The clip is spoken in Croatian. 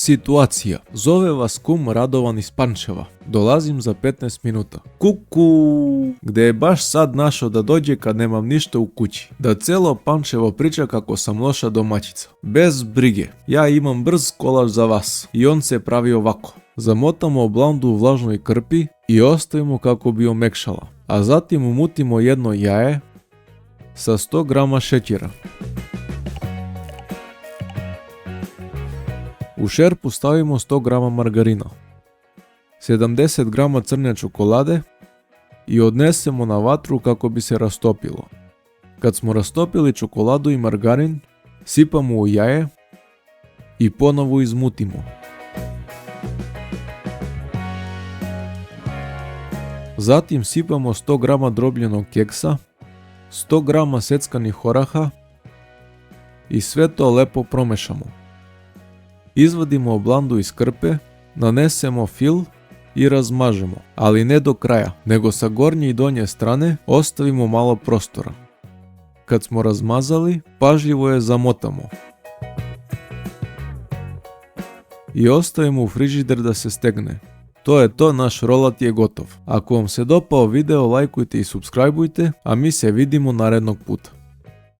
Situacija. Zove vas kum Radovan iz Pančeva. Dolazim za 15 minuta. Kuku! Gde je baš sad našao da dođe kad nemam ništa u kući. Da celo Pančevo priča kako sam loša domaćica. Bez brige. Ja imam brz kolač za vas. I on se pravi ovako. Zamotamo blandu u vlažnoj krpi i ostavimo kako bi omekšala. A zatim umutimo jedno jaje sa 100 grama šećera. U šerpu stavimo 100 grama margarina, 70 grama crne čokolade i odnesemo na vatru kako bi se rastopilo. Kad smo rastopili čokoladu i margarin, sipamo u jaje i ponovo izmutimo. Zatim sipamo 100 grama drobljenog keksa, 100 grama seckanih oraha i sve to lepo promešamo. Izvadimo blandu iz krpe, nanesemo fil i razmažemo, ali ne do kraja, nego sa gornje i donje strane ostavimo malo prostora. Kad smo razmazali, pažljivo je zamotamo i ostavimo u frižider da se stegne. To je to, naš rolat je gotov. Ako vam se dopao video, lajkujte i subscribeujte, a mi se vidimo narednog puta.